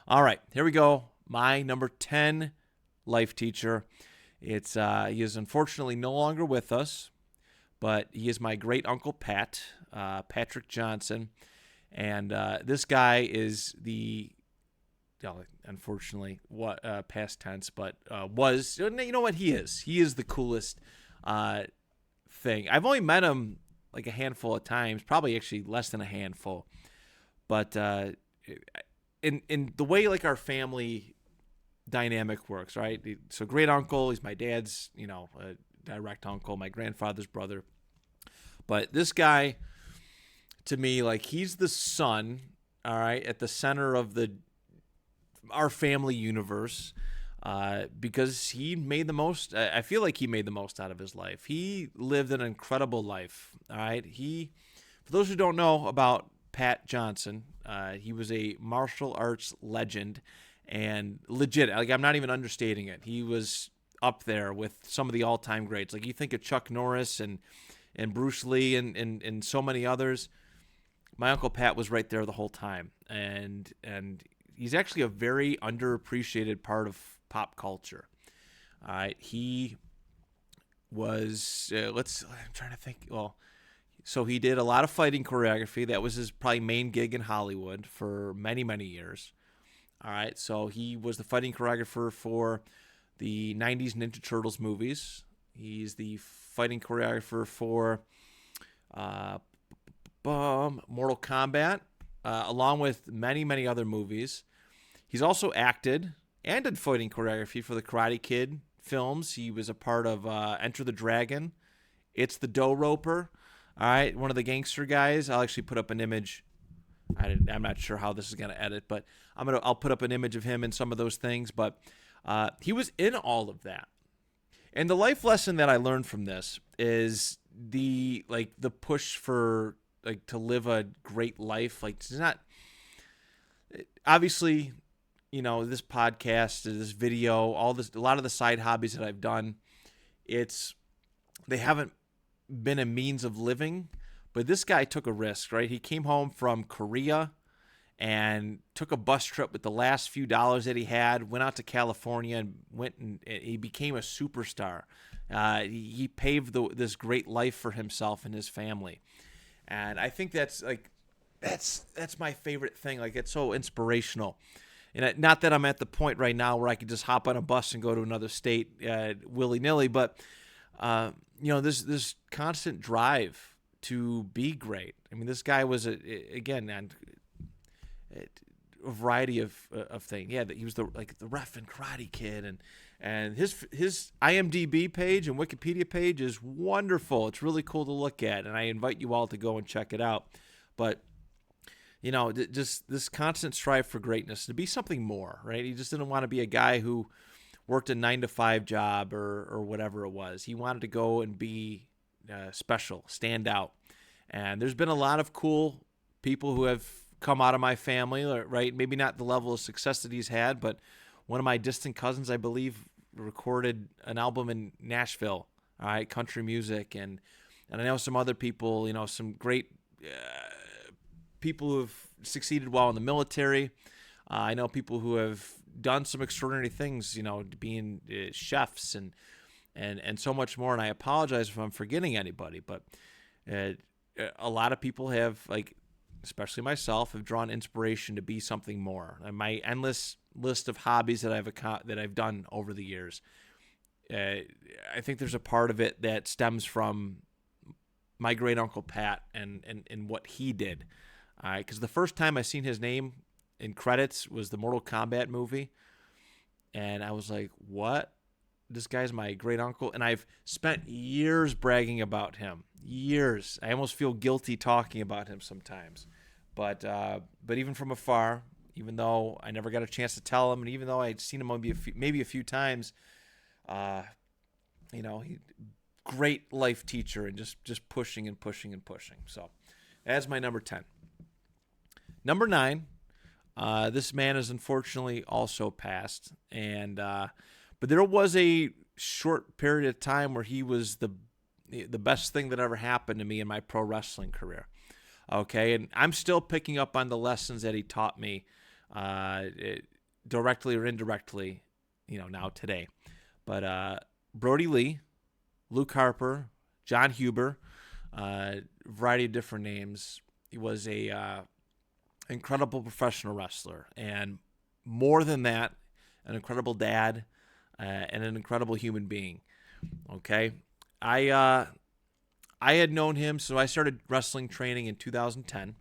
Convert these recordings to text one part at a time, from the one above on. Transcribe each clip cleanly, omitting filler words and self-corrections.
All right, here we go. My number 10 life teacher. He is unfortunately no longer with us, but he is my great uncle Pat, Patrick Johnson, and this guy is unfortunately what past tense, but was you know what he is? He is the coolest thing. I've only met him like a handful of times, probably actually less than a handful, but in the way like our family dynamic works, right? So great uncle, he's my dad's, direct uncle, my grandfather's brother. But this guy, to me, like he's the sun, all right, at the center of our family universe, because he made the most. I feel like he made the most out of his life. He lived an incredible life. All right, for those who don't know about Pat Johnson, he was a martial arts legend and legit. Like I'm not even understating it. He was up there with some of the all-time greats. Like you think of Chuck Norris and Bruce Lee and so many others. My Uncle Pat was right there the whole time, and he's actually a very underappreciated part of pop culture. All right, he was. I'm trying to think. Well, so he did a lot of fighting choreography. That was his probably main gig in Hollywood for many, many years. All right, so he was the fighting choreographer for the 90s Ninja Turtles movies. He's the fighting choreographer for Mortal Kombat, along with many, many other movies. He's also acted and did fighting choreography for the Karate Kid films. He was a part of Enter the Dragon. It's the Dough Roper. All right, one of the gangster guys. I'll actually put up an image. I'm not sure how this is going to edit, but I'll put up an image of him in some of those things. But he was in all of that. And the life lesson that I learned from this is the push for to live a great life. Like it's not obviously, this podcast, this video, all this, a lot of the side hobbies that I've done, they haven't been a means of living, but this guy took a risk, right? He came home from Korea and took a bus trip with the last few dollars that he had, went out to California and he became a superstar. He paved this great life for himself and his family. And I think that's my favorite thing. Like it's so inspirational. And not that I'm at the point right now where I could just hop on a bus and go to another state willy-nilly, but this constant drive to be great. I mean, this guy was a variety of things. Yeah, he was the ref and Karate Kid, and his IMDb page and Wikipedia page is wonderful. It's really cool to look at, and I invite you all to go and check it out. But just this constant strive for greatness, to be something more, right? He just didn't want to be a guy who worked a 9-to-5 job or whatever it was. He wanted to go and be special, stand out. And there's been a lot of cool people who have come out of my family, right? Maybe not the level of success that he's had, but one of my distant cousins, I believe, recorded an album in Nashville, all right, country music. And I know some other people, some great people who have succeeded well in the military. I know people who have done some extraordinary things, being chefs and so much more. And I apologize if I'm forgetting anybody, but a lot of people have, especially myself, have drawn inspiration to be something more. And my endless list of hobbies that I've done over the years, I think there's a part of it that stems from my great uncle Pat and what he did. Because the first time I seen his name in credits was the Mortal Kombat movie, and I was like, "What? This guy's my great uncle." And I've spent years bragging about him. Years. I almost feel guilty talking about him sometimes. But even from afar, even though I never got a chance to tell him, and even though I'd seen him maybe a few times, he great life teacher and just pushing and pushing and pushing. So that's my number 10. Number 9, this man is unfortunately also passed, but there was a short period of time where he was the best thing that ever happened to me in my pro wrestling career. Okay, and I'm still picking up on the lessons that he taught me directly or indirectly, now today. But Brody Lee, Luke Harper, John Huber, variety of different names. He was a incredible professional wrestler, and more than that, an incredible dad and an incredible human being. Okay, I had known him, so I started wrestling training in 2010,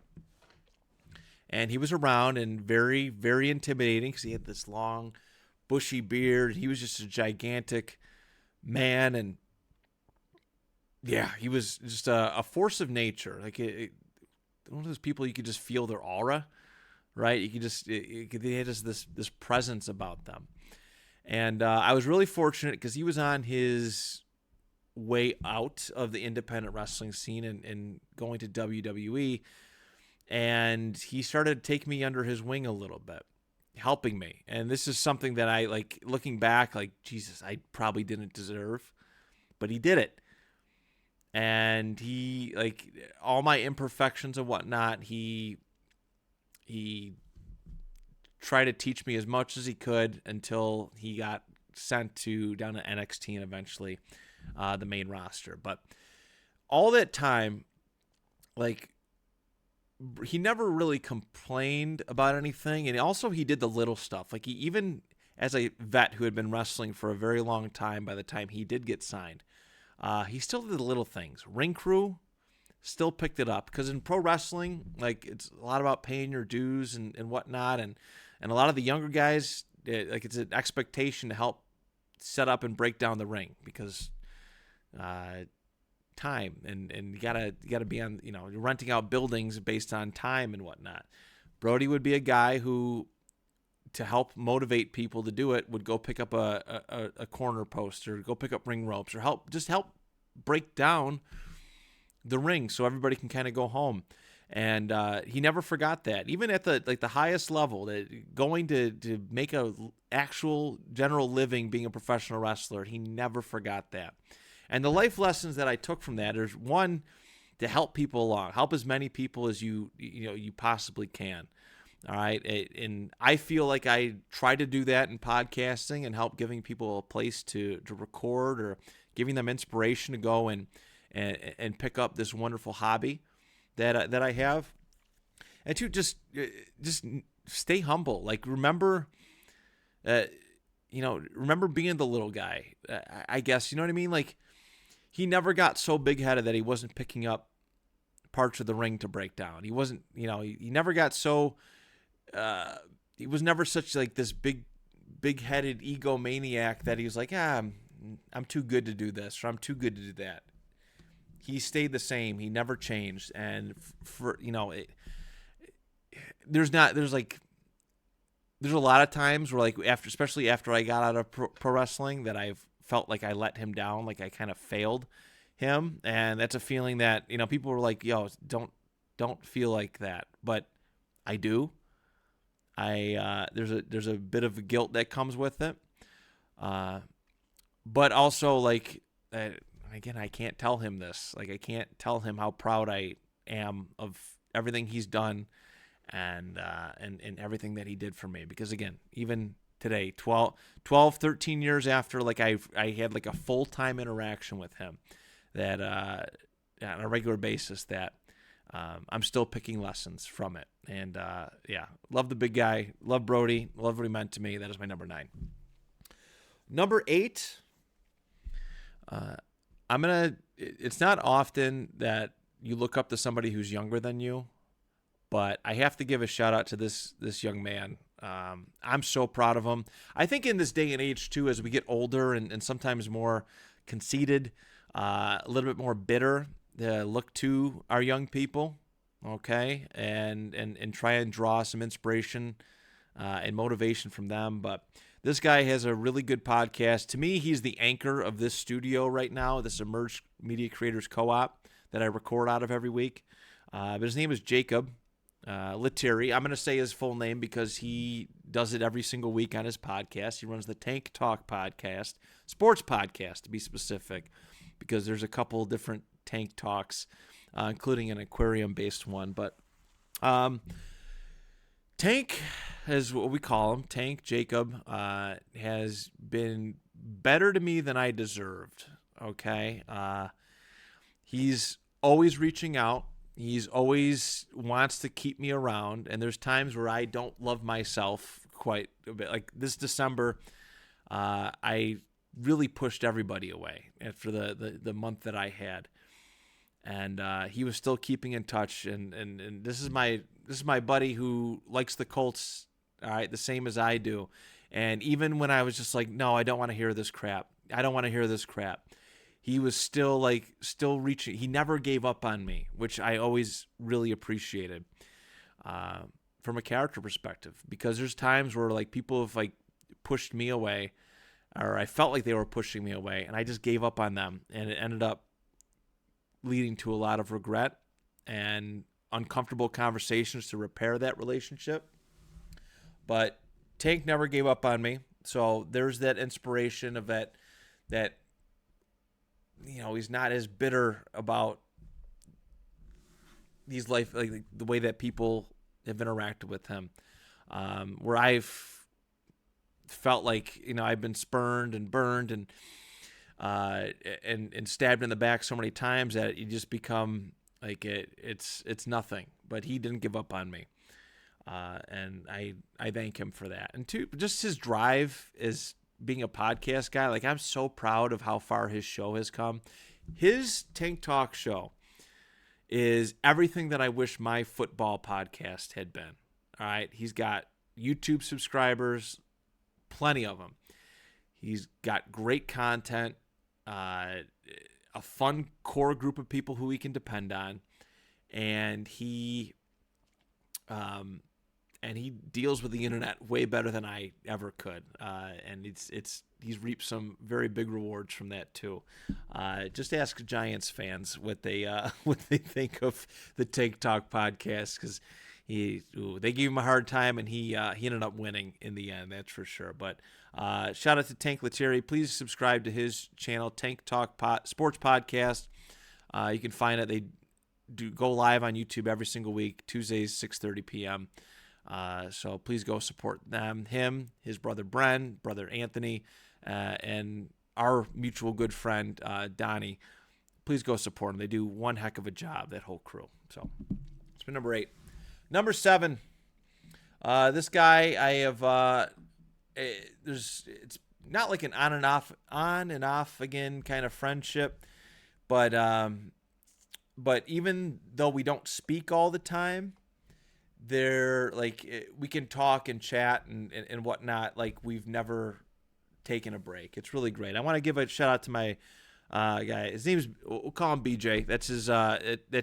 and he was around and very, very intimidating because he had this long, bushy beard. He was just a gigantic man, and yeah, he was just a force of nature. Like one of those people you could just feel their aura, right? You could just they had just this presence about them. And I was really fortunate because he was on his way out of the independent wrestling scene and going to WWE, and he started taking me under his wing a little bit, helping me. And this is something that I, like, looking back, like, Jesus, I probably didn't deserve, but he did it. And he, like, all my imperfections and whatnot, he tried to teach me as much as he could until he got sent down to NXT and eventually the main roster. But all that time, like, he never really complained about anything. And also he did the little stuff. Like, he, even as a vet who had been wrestling for a very long time, by the time he did get signed, he still did the little things. Ring crew, still picked it up. Because in pro wrestling, like, it's a lot about paying your dues and whatnot. And a lot of the younger guys, like, it's an expectation to help set up and break down the ring. Because time and you gotta be on, you're renting out buildings based on time and whatnot. Brody would be a guy who, to help motivate people to do it, would go pick up a corner post or go pick up ring ropes or help break down the ring so everybody can kind of go home. And he never forgot that, even at the highest level, that going to make a actual general living being a professional wrestler, he never forgot that. And the life lessons that I took from that is, one, to help people along, help as many people as you possibly can. All right. And I feel like I try to do that in podcasting and help giving people a place to record or giving them inspiration to go and pick up this wonderful hobby that I have. And to just stay humble. Like, remember being the little guy, I guess, you know what I mean? Like, he never got so big-headed that he wasn't picking up parts of the ring to break down. He wasn't, he never got so, he was never such, like, this big-headed egomaniac that he was like, I'm too good to do this, or I'm too good to do that. He stayed the same. He never changed. And there's a lot of times where, like, especially after I got out of pro wrestling, that I've felt like I let him down, like I kind of failed him. And that's a feeling that, people were like, yo, don't feel like that. But I do. There's a bit of guilt that comes with it. But also, like, again, I can't tell him this. Like, I can't tell him how proud I am of everything he's done and everything that he did for me. Because, again, even today, 13 years after, like, I had, like, a full-time interaction with him that on a regular basis, that I'm still picking lessons from it. And love the big guy, love Brody, love what he meant to me. That is my number 9. Number 8, it's not often that you look up to somebody who's younger than you, but I have to give a shout out to this young man. I'm so proud of him. I think in this day and age too, as we get older and sometimes more conceited, a little bit more bitter, look to our young people, okay, and try and draw some inspiration and motivation from them. But this guy has a really good podcast. To me, he's the anchor of this studio right now, this Emerge Media Creators Co-op that I record out of every week. But his name is Jacob Lettieri. I'm going to say his full name because he does it every single week on his podcast. He runs the Tank Talk podcast, sports podcast to be specific, because there's a couple different Tank Talks, including an aquarium-based one. But Tank as what we call him, Tank Jacob, has been better to me than I deserved. Okay. He's always reaching out. He's always wants to keep me around. And there's times where I don't love myself quite a bit. Like this December, I really pushed everybody away after the month that I had. And he was still keeping in touch. And this is my buddy who likes the Colts, all right, the same as I do. And even when I was just like, no, I don't want to hear this crap. I don't want to hear this crap. He was still reaching. He never gave up on me, which I always really appreciated from a character perspective. Because there's times where like people have like pushed me away, or I felt like they were pushing me away, and I just gave up on them, and it ended up leading to a lot of regret and uncomfortable conversations to repair that relationship. But Tank never gave up on me, so there's that inspiration of that he's not as bitter about these life, like the way that people have interacted with him. Where I've felt like I've been spurned and burned and stabbed in the back so many times that you just become like it's nothing. But he didn't give up on me, and I thank him for that. And two, just his drive is being a podcast guy. Like I'm so proud of how far his show has come. His Tank Talk show is everything that I wish my football podcast had been. All right, he's got YouTube subscribers, plenty of them. He's got great content, a fun core group of people who he can depend on, and he deals with the internet way better than I ever could. And he's reaped some very big rewards from that too. Just ask Giants fans what they think of the Tank Talk podcast, because they gave him a hard time, and he ended up winning in the end. That's for sure. But shout out to Tank Lettieri. Please subscribe to his channel, Tank Talk Sports Podcast. You can find it. They do go live on YouTube every single week, Tuesdays 6:30 p.m. So please go support them, him, his brother Bren, brother Anthony, and our mutual good friend Donnie. Please go support them. They do one heck of a job, that whole crew. So it's been number 8. Number 7. This guy I have. It's not like an on and off again kind of friendship, but even though we don't speak all the time, they're like we can talk and chat and whatnot like we've never taken a break. It's really great. I want to give a shout out to my guy. His name's, we'll call him BJ. That's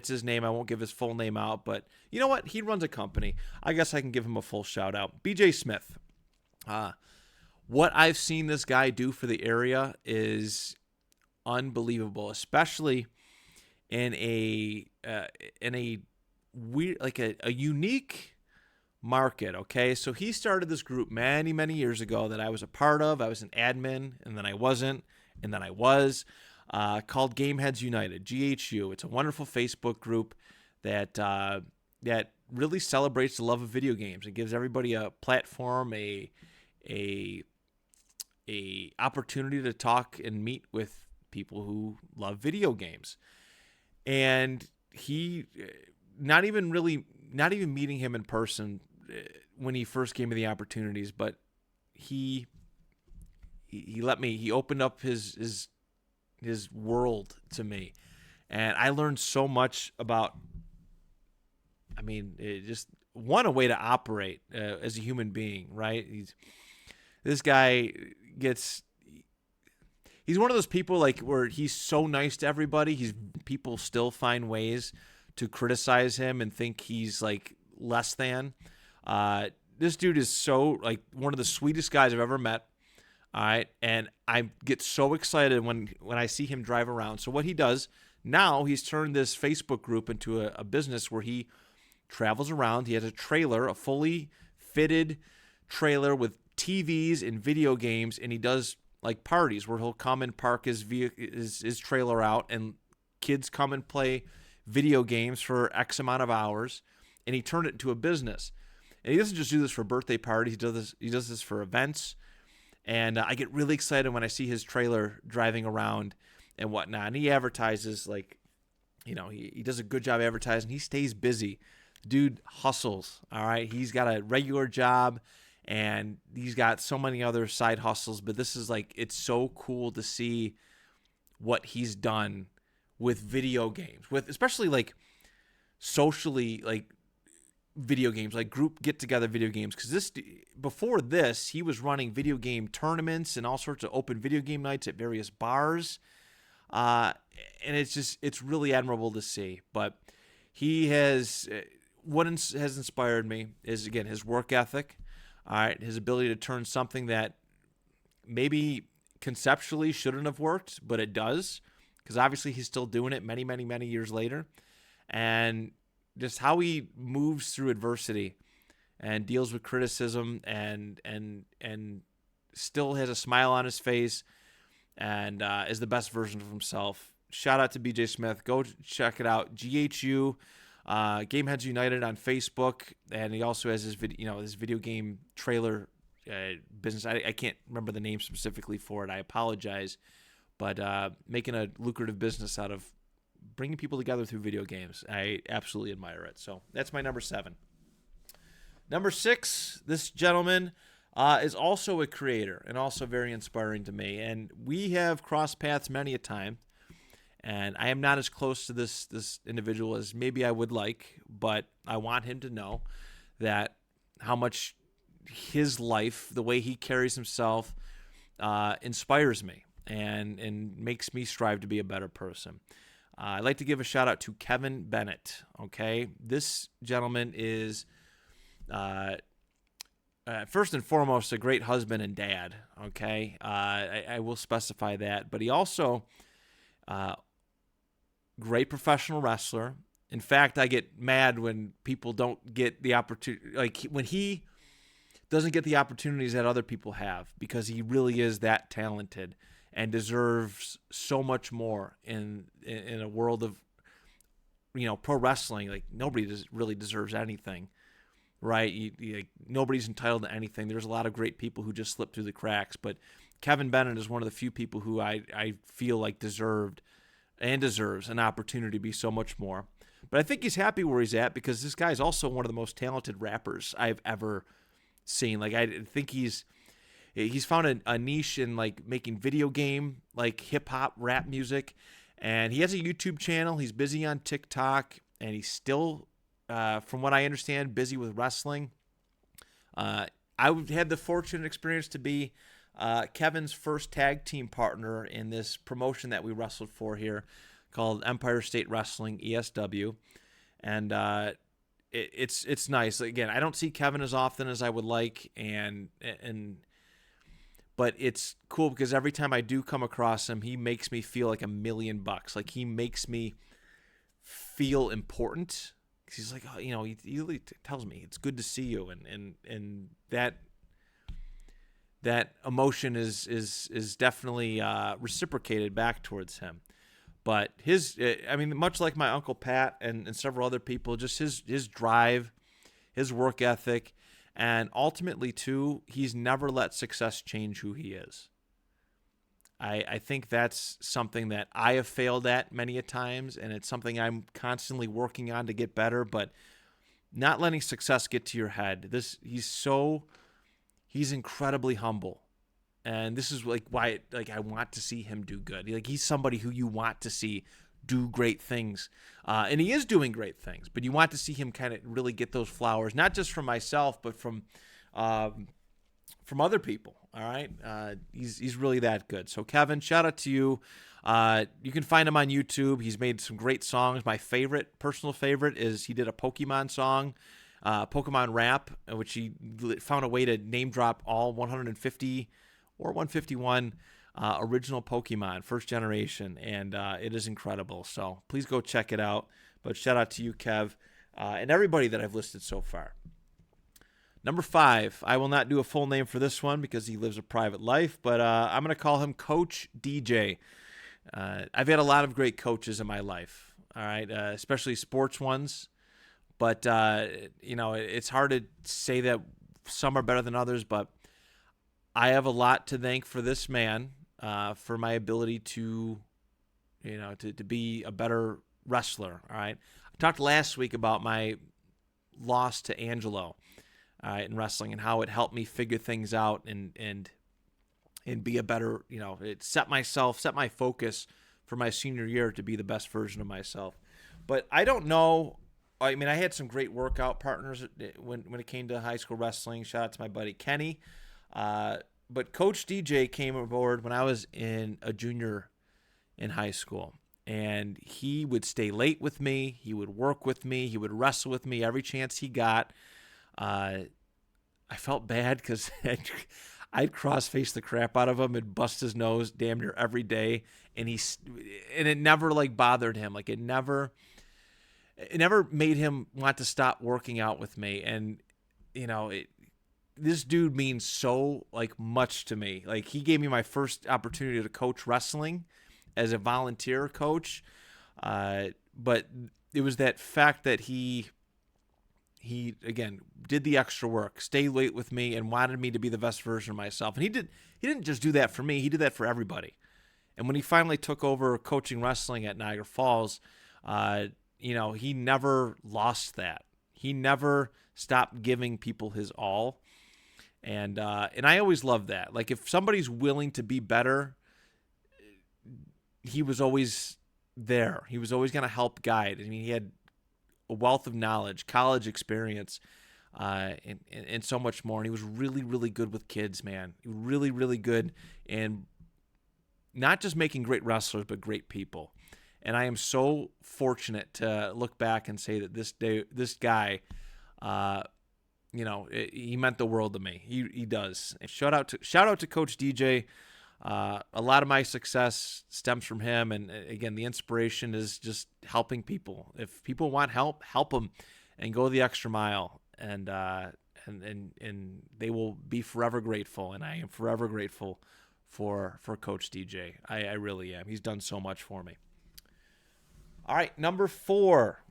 his name. I won't give his full name out, but you know what? He runs a company. I guess I can give him a full shout out. BJ Smith. What I've seen this guy do for the area is unbelievable, especially in a weird, like a unique market. Okay, so he started this group many years ago that I was a part of. I was an admin, and then I wasn't, and then I was, called Gameheads United, GHU. It's a wonderful Facebook group that really celebrates the love of video games. It gives everybody a platform, a opportunity to talk and meet with people who love video games. And he, not even meeting him in person when he first gave me the opportunities, but he opened up his world to me, and I learned so much about, just a way to operate as a human being, right? This guy he's one of those people like where he's so nice to everybody. People still find ways to criticize him and think he's like less than. This dude is so like one of the sweetest guys I've ever met. All right, and I get so excited when I see him drive around. So what he does now, he's turned this Facebook group into a business where he travels around. He has a trailer, a fully fitted trailer with TVs and video games, and he does like parties where he'll come and park his trailer out, and kids come and play video games for X amount of hours, and he turned it into a business. And he doesn't just do this for birthday parties. He does this for events. And I get really excited when I see his trailer driving around and whatnot. And he advertises like, he does a good job advertising. He stays busy. Dude hustles, all right? He's got a regular job, and he's got so many other side hustles. But this is like, it's so cool to see what he's done with video games, with especially like socially, like video games, like group get-together video games. Because before this, he was running video game tournaments and all sorts of open video game nights at various bars. And it's really admirable to see. But he has, what has inspired me is, again, his work ethic, all right, his ability to turn something that maybe conceptually shouldn't have worked, but it does, because obviously he's still doing it many, many, many years later. And just how he moves through adversity and deals with criticism and still has a smile on his face and is the best version of himself. Shout out to BJ Smith. Go check it out. GHU, Gameheads United on Facebook, and he also has his video game trailer business. I can't remember the name specifically for it. I apologize, but making a lucrative business out of bringing people together through video games. I absolutely admire it. So that's my number 7. Number 6, this gentleman is also a creator and also very inspiring to me. And we have crossed paths many a time. And I am not as close to this individual as maybe I would like, but I want him to know that how much his life, the way he carries himself, inspires me and makes me strive to be a better person. I'd like to give a shout out to Kevin Bennett. Okay, this gentleman is first and foremost a great husband and dad. Okay, I will specify that, but he also great professional wrestler. In fact, I get mad when people don't get the opportunity, like when he doesn't get the opportunities that other people have, because he really is that talented and deserves so much more in a world of, pro wrestling. Like, nobody really deserves anything, right? Nobody's entitled to anything. There's a lot of great people who just slip through the cracks, but Kevin Bennett is one of the few people who I feel like deserves an opportunity to be so much more. But I think he's happy where he's at, because this guy's also one of the most talented rappers I've ever seen. Like, I think he's found a niche in like making video game, like hip hop rap music. And he has a YouTube channel. He's busy on TikTok, and he's still, from what I understand, busy with wrestling. I had the fortunate experience to be Kevin's first tag team partner in this promotion that we wrestled for here called Empire State Wrestling, ESW. And it's nice. Again, I don't see Kevin as often as I would like, but it's cool because every time I do come across him, he makes me feel like $1,000,000. Like, he makes me feel important. He's like, he really tells me it's good to see you, and that emotion is definitely reciprocated back towards him. But much like my Uncle Pat and several other people, just his drive, his work ethic, and ultimately, too, he's never let success change who he is. I think that's something that I have failed at many a times, and it's something I'm constantly working on to get better, but not letting success get to your head. He's incredibly humble. And this is like why I want to see him do good. Like, he's somebody who you want to see do great things. And he is doing great things, but you want to see him kind of really get those flowers, not just from myself, but from other people. All right. He's really that good. So Kevin, shout out to you. You can find him on YouTube. He's made some great songs. My personal favorite is he did a Pokemon song, Pokemon rap, which he found a way to name drop all 150 or 151 original Pokemon, first generation, and it is incredible. So please go check it out. But shout out to you, Kev, and everybody that I've listed so far. Number 5, I will not do a full name for this one because he lives a private life, but I'm going to call him Coach DJ. I've had a lot of great coaches in my life, all right, especially sports ones, But, it's hard to say that some are better than others, but I have a lot to thank for this man, for my ability to, to be a better wrestler. All right. I talked last week about my loss to Angelo, in wrestling, and how it helped me figure things out and be a better, it set my focus for my senior year to be the best version of myself. But I don't know. I mean, I had some great workout partners when it came to high school wrestling. Shout out to my buddy Kenny. But Coach DJ came aboard when I was a junior in high school. And he would stay late with me. He would work with me. He would wrestle with me every chance he got. I felt bad because I'd cross-face the crap out of him and bust his nose damn near every day. And it never bothered him. It never made him want to stop working out with me. And, this dude means so much to me. He gave me my first opportunity to coach wrestling as a volunteer coach. But it was that fact that he again did the extra work, stayed late with me, and wanted me to be the best version of myself. And he didn't just do that for me, he did that for everybody. And when he finally took over coaching wrestling at Niagara Falls, he never lost that. He never stopped giving people his all. And I always love that. If somebody's willing to be better, he was always there. He was always going to help guide. I mean, he had a wealth of knowledge, college experience, and so much more. And he was really, really good with kids, man. Really, really good in not just making great wrestlers, but great people. And I am so fortunate to look back and say that this guy, he meant the world to me. He does. And shout out to Coach DJ. A lot of my success stems from him, and again, the inspiration is just helping people. If people want help them, and go the extra mile, and they will be forever grateful. And I am forever grateful for Coach DJ. I really am. He's done so much for me. All right, number 4.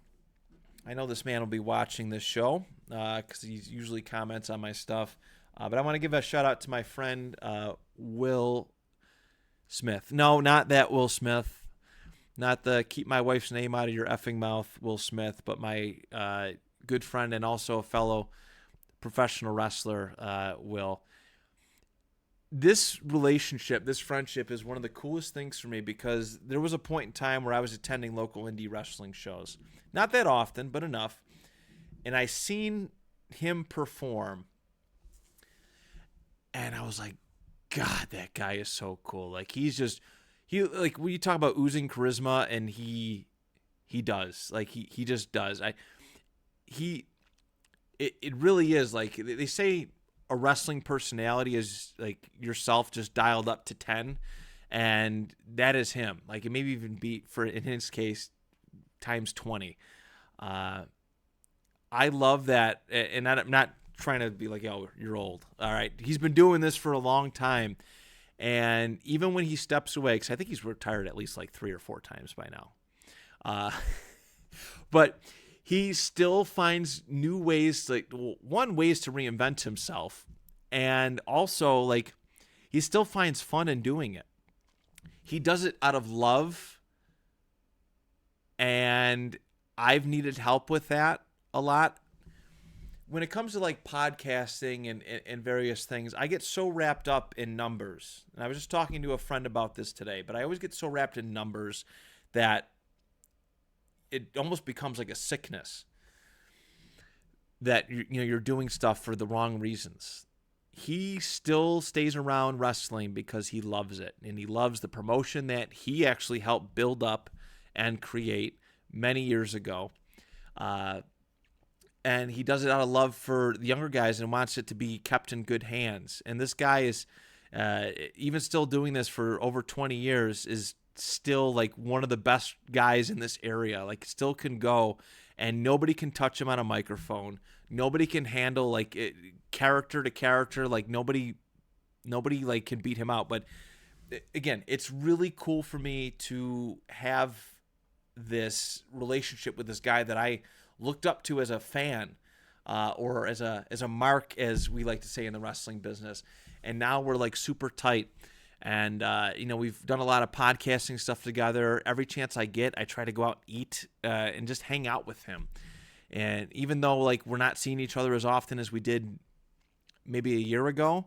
I know this man will be watching this show because he usually comments on my stuff. But I want to give a shout out to my friend Will Smith. No, not that Will Smith. Not the keep my wife's name out of your effing mouth Will Smith, but my good friend and also a fellow professional wrestler, Will. This relationship, this friendship is one of the coolest things for me because there was a point in time where I was attending local indie wrestling shows. Not that often, but enough. And I seen him perform. And I was like, God, that guy is so cool. When you talk about oozing charisma, and he does. He just does. It really is they say a wrestling personality is yourself just dialed up to 10, and that is him. It maybe even be in his case times 20. I love that, and I'm not trying to be oh, you're old. All right. He's been doing this for a long time. And even when he steps away, because I think he's retired at least 3 or 4 times by now. But he still finds new ways, ways to reinvent himself. And also, he still finds fun in doing it. He does it out of love. And I've needed help with that a lot. When it comes to podcasting and various things, I get so wrapped up in numbers. And I was just talking to a friend about this today, but I always get so wrapped in numbers that it almost becomes like a sickness that you're doing stuff for the wrong reasons. He still stays around wrestling because he loves it, and he loves the promotion that he actually helped build up and create many years ago. And he does it out of love for the younger guys and wants it to be kept in good hands. And this guy is, even still doing this for over 20 years, is still one of the best guys in this area. Still can go, and nobody can touch him on a microphone. Nobody can handle character to character. Nobody can beat him out. But again, it's really cool for me to have this relationship with this guy that I looked up to as a fan, or as a mark, as we like to say in the wrestling business. And now we're like super tight. And, we've done a lot of podcasting stuff together. Every chance I get, I try to go out and eat and just hang out with him. And even though like we're not seeing each other as often as we did maybe a year ago,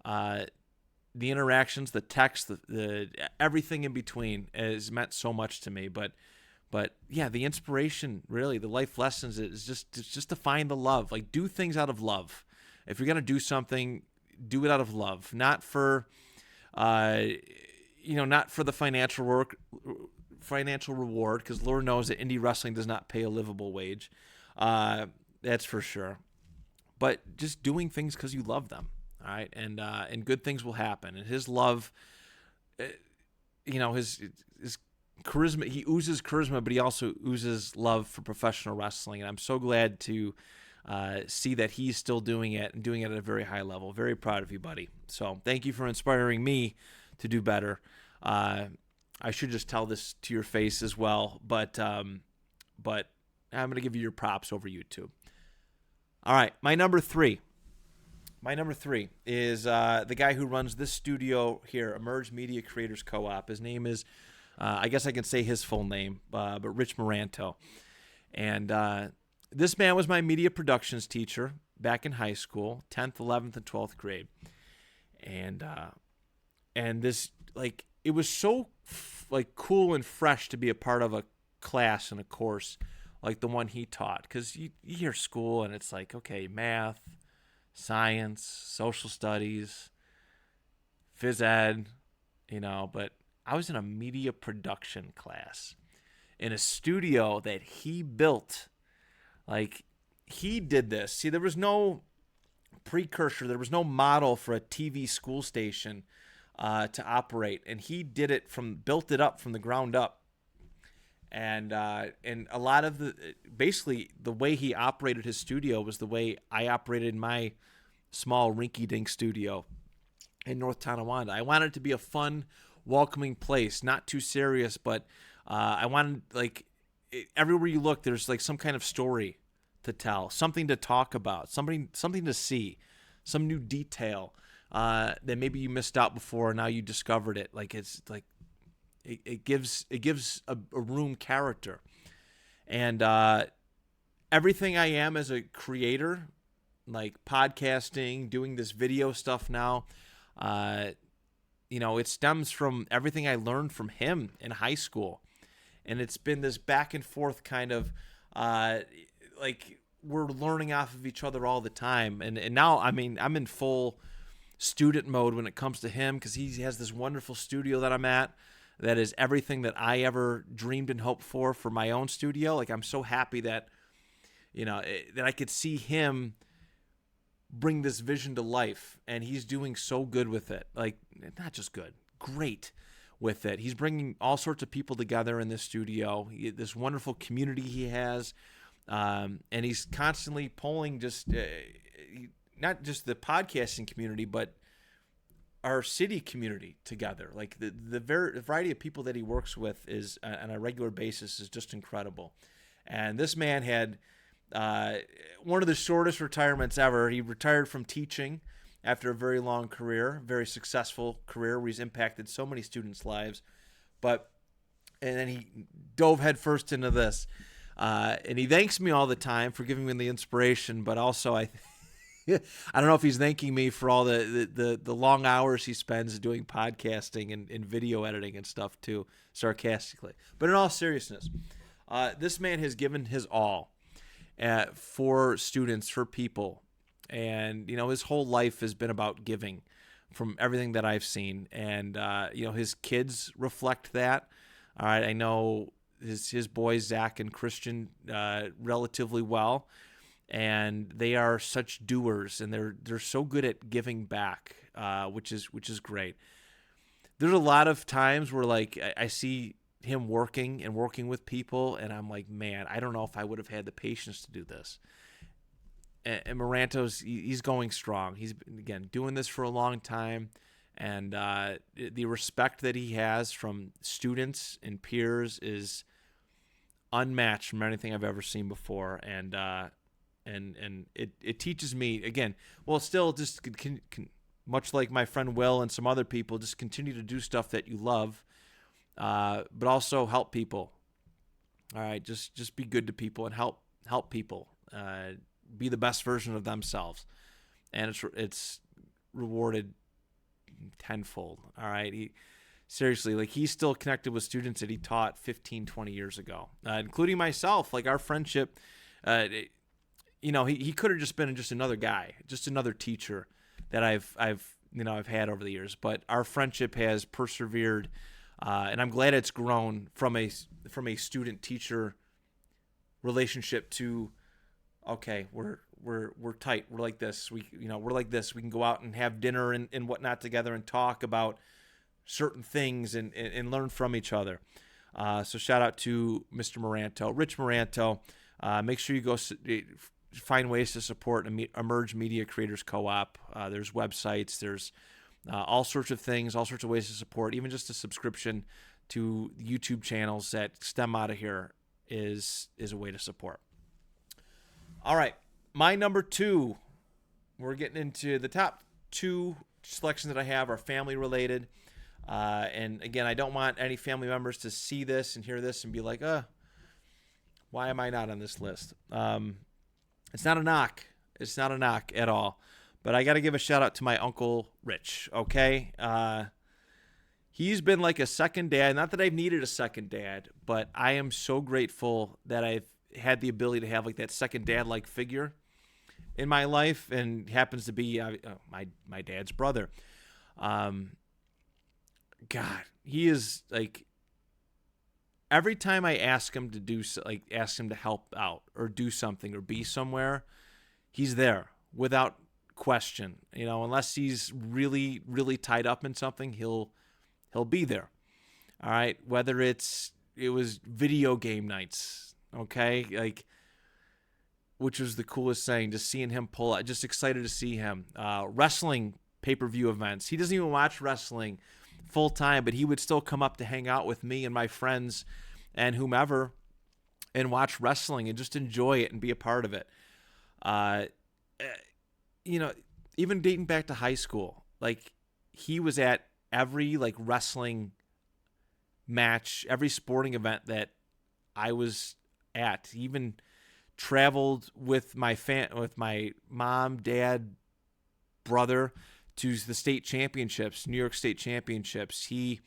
the interactions, the text, the everything in between has meant so much to me. But yeah, the inspiration, really, the life lessons is just to find the love. Like, do things out of love. If you're gonna do something, do it out of love, not for, not for the financial reward, because Lord knows that indie wrestling does not pay a livable wage. That's for sure. But just doing things because you love them. All right, and good things will happen. And his love, his charisma, he oozes charisma, but he also oozes love for professional wrestling. And I'm so glad to see that he's still doing it and doing it at a very high level. Very proud of you, buddy. So thank you for inspiring me to do better. I should just tell this to your face as well, but I'm going to give you your props over YouTube. All right, my number three. My number three is the guy who runs this studio here, Emerge Media Creators Co-op. His name is, I guess I can say his full name, but Rich Moranto. And this man was my media productions teacher back in high school, 10th, 11th, and 12th grade. And this, like, it was so cool and fresh to be a part of a class and a course like the one he taught. Because you hear school and it's like, okay, math, science, social studies, phys ed, but I was in a media production class in a studio that he built. Like, he did this. See, there was no precursor, there was no model for a TV school station to operate, and he did it built it up from the ground up. And a lot of basically the way he operated his studio was the way I operated my small rinky-dink studio in North Tonawanda. I wanted it to be a fun, welcoming place, not too serious, but I wanted, everywhere you look, there's like some kind of story to tell, something to talk about, something to see, some new detail that maybe you missed out before and now you discovered it. Like, it's like it gives a room character. And everything I am as a creator, like podcasting, doing this video stuff now, it stems from everything I learned from him in high school. And it's been this back and forth kind of, we're learning off of each other all the time. And now, I'm in full student mode when it comes to him, because he has this wonderful studio that I'm at that is everything that I ever dreamed and hoped for my own studio. Like, I'm so happy that, that I could see him bring this vision to life, and he's doing so good with it. Like, not just good, great with it. He's bringing all sorts of people together in this studio, this wonderful community he has, and he's constantly pulling not just the podcasting community, but our city community together. Like, the variety of people that he works with is on a regular basis is just incredible. And this man had one of the shortest retirements ever. He retired from teaching after a very long career, very successful career where he's impacted so many students' lives. And then he dove headfirst into this. And he thanks me all the time for giving me the inspiration, but also I don't know if he's thanking me for all the long hours he spends doing podcasting and video editing and stuff too, sarcastically. But in all seriousness, this man has given his all for students, for people. And, his whole life has been about giving from everything that I've seen. And, his kids reflect that. All right. I know his boys, Zach and Christian, relatively well. And they are such doers, and they're so good at giving back, which is great. There's a lot of times where, like, I see him working with people, and I'm like, man, I don't know if I would have had the patience to do this. And Moranto's, he's going strong. He's been, again, doing this for a long time, and the respect that he has from students and peers is unmatched from anything I've ever seen before, and it teaches me again. Well, still just much like my friend Will and some other people, just continue to do stuff that you love, but also help people. All right, just be good to people and help people be the best version of themselves, and it's rewarded tenfold. All right, seriously, like he's still connected with students that he taught 15, 20 years ago, including myself. Like our friendship, he could have just been just another guy, just another teacher that I've had over the years. But our friendship has persevered, and I'm glad it's grown from a student teacher relationship to, okay, we're tight. We're like this. We're like this. We can go out and have dinner and whatnot together and talk about certain things and learn from each other. So shout out to Mr. Moranto, Rich Moranto. Make sure you go find ways to support Emerge Media Creators Co-op. There's websites. There's all sorts of things, all sorts of ways to support. Even just a subscription to YouTube channels that stem out of here is a way to support. All right, my number 2. We're getting into the top 2 selections that I have are family related. And again, I don't want any family members to see this and hear this and be like, why am I not on this list? It's not a knock. It's not a knock at all. But I got to give a shout out to my Uncle Rich, okay? He's been like a second dad. Not that I've needed a second dad, but I am so grateful that I've had the ability to have like that second dad-like figure in my life, and happens to be my dad's brother. God, he is like, every time I ask him to help out or do something or be somewhere, he's there without question. Unless he's really, really tied up in something, he'll be there. All right. Whether it was video game nights, okay, like, which was the coolest thing, just seeing him pull out, just excited to see him. Wrestling pay-per-view events. He doesn't even watch wrestling full time, but he would still come up to hang out with me and my friends and whomever and watch wrestling and just enjoy it and be a part of it. Even dating back to high school, like he was at every like wrestling match, every sporting event that I was at. He even traveled with my mom, dad, brother to the state championships, New York State championships. He,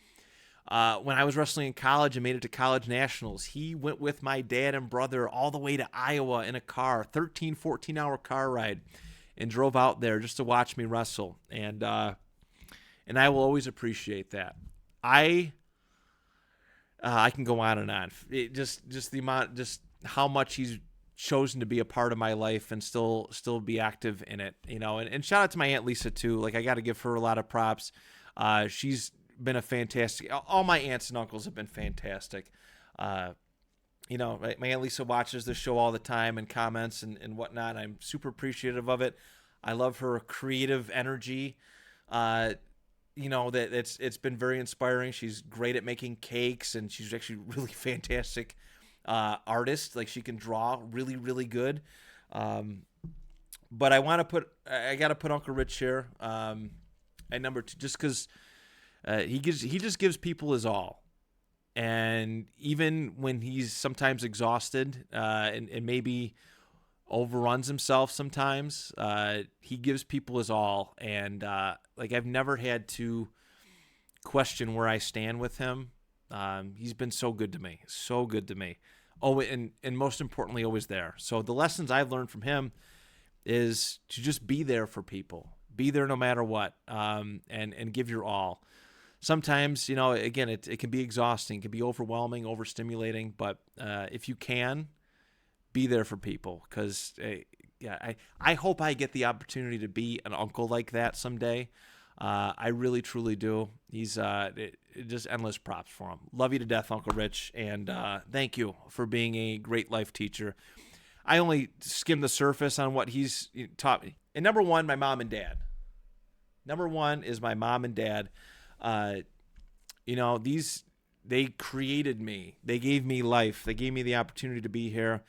when I was wrestling in college and made it to college nationals, he went with my dad and brother all the way to Iowa in a car, 13, 14-hour car ride, and drove out there just to watch me wrestle. And I will always appreciate that. I can go on and on. It just the amount, just how much he's chosen to be a part of my life and still be active in it, and shout out to my Aunt Lisa too. Like, I got to give her a lot of props. She's been a fantastic, all my aunts and uncles have been fantastic. My Aunt Lisa watches the show all the time and comments and whatnot. I'm super appreciative of it. I love her creative energy. That it's been very inspiring. She's great at making cakes, and she's actually really fantastic artist. Like, she can draw really, really good. But I got to put Uncle Rich here at number 2, just because he just gives people his all. And even when he's sometimes exhausted and maybe overruns himself sometimes, he gives people his all. And I've never had to question where I stand with him. He's been so good to me, so good to me. Oh, and most importantly, always there. So the lessons I've learned from him is to just be there for people, be there no matter what, and give your all. Sometimes, again, it can be exhausting, it can be overwhelming, overstimulating, but if you can, be there for people, because I hope I get the opportunity to be an uncle like that someday. I really, truly do. He's just endless props for him. Love you to death, Uncle Rich, and thank you for being a great life teacher. I only skimmed the surface on what he's taught me. And number 1, my mom and dad. Number 1 is my mom and dad. they created me. They gave me life. They gave me the opportunity to be here,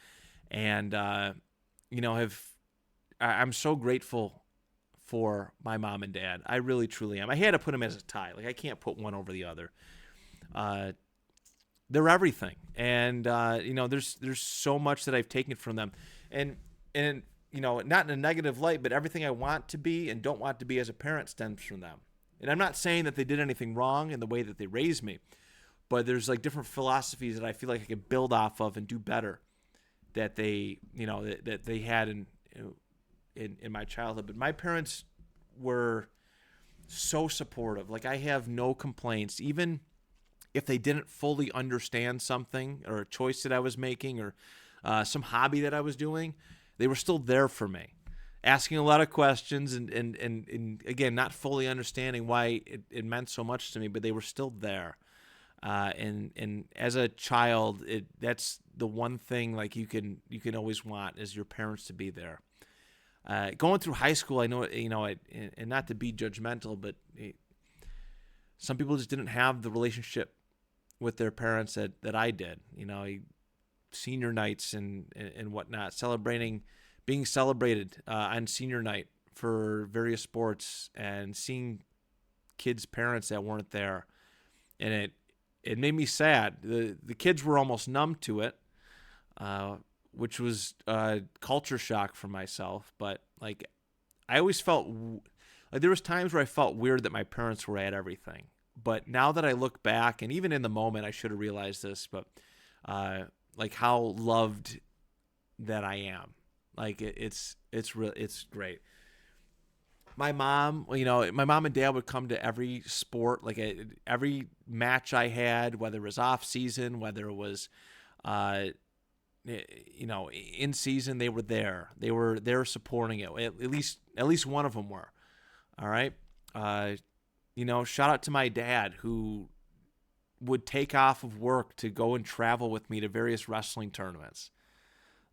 and I'm so grateful for my mom and dad. I really truly am. I had to put them as a tie. Like I can't put one over the other. They're everything, and there's so much that I've taken from them, and not in a negative light, but everything I want to be and don't want to be as a parent stems from them. And I'm not saying that they did anything wrong in the way that they raised me, but there's like different philosophies that I feel like I can build off of and do better that they that they had in my childhood. But my parents were so supportive. Like I have no complaints, even if they didn't fully understand something or a choice that I was making or some hobby that I was doing, they were still there for me, asking a lot of questions and again, not fully understanding why it meant so much to me, but they were still there. And as a child, that's the one thing like you can always want is your parents to be there. Going through high school, I know, and not to be judgmental, but some people just didn't have the relationship with their parents that I did. Senior nights and whatnot, being celebrated on senior night for various sports, and seeing kids' parents that weren't there, and it made me sad. The kids were almost numb to it, which was a culture shock for myself. But like, I always felt like there was times where I felt weird that my parents were at everything. But now that I look back, and even in the moment, I should have realized this, but like how loved that I am. Like it's great. My mom and dad would come to every sport, like every match I had, whether it was off season, whether it was, in season, they were there. They were there supporting it. At least one of them were. All right. Shout out to my dad who would take off of work to go and travel with me to various wrestling tournaments.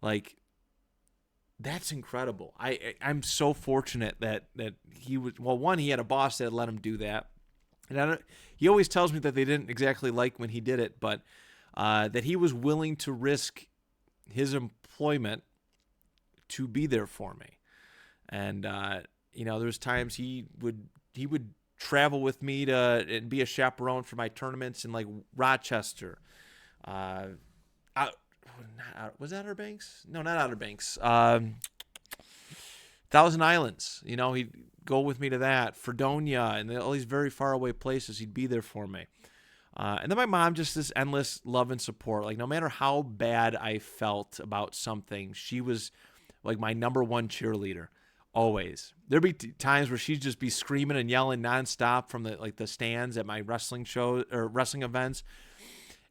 Like, that's incredible. I'm so fortunate that he was, well, one, he had a boss that let him do that. And he always tells me that they didn't exactly like when he did it, but that he was willing to risk his employment to be there for me. And, there's times he would travel with me and be a chaperone for my tournaments in like Rochester. Was that Outer Banks? No, not Outer Banks. Thousand Islands. He'd go with me to that. Fredonia and all these very far away places. He'd be there for me. And then my mom, just this endless love and support. Like no matter how bad I felt about something, she was like my number one cheerleader. Always. There'd be times where she'd just be screaming and yelling nonstop from the stands at my wrestling shows or wrestling events,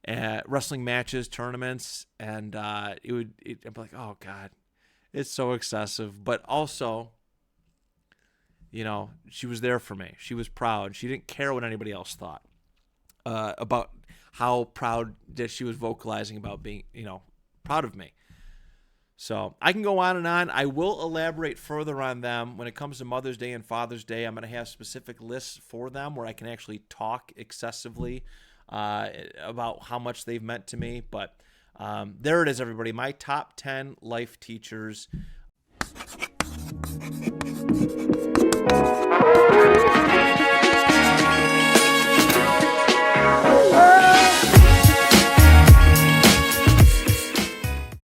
wrestling matches, tournaments, and I'd be like, oh God, it's so excessive. But also, she was there for me. She was proud. She didn't care what anybody else thought about how proud that she was vocalizing about being, proud of me. So I can go on and on. I will elaborate further on them when it comes to Mother's Day and Father's Day. I'm going to have specific lists for them where I can actually talk excessively about how much they've meant to me. But there it is, everybody. My top 10 life teachers.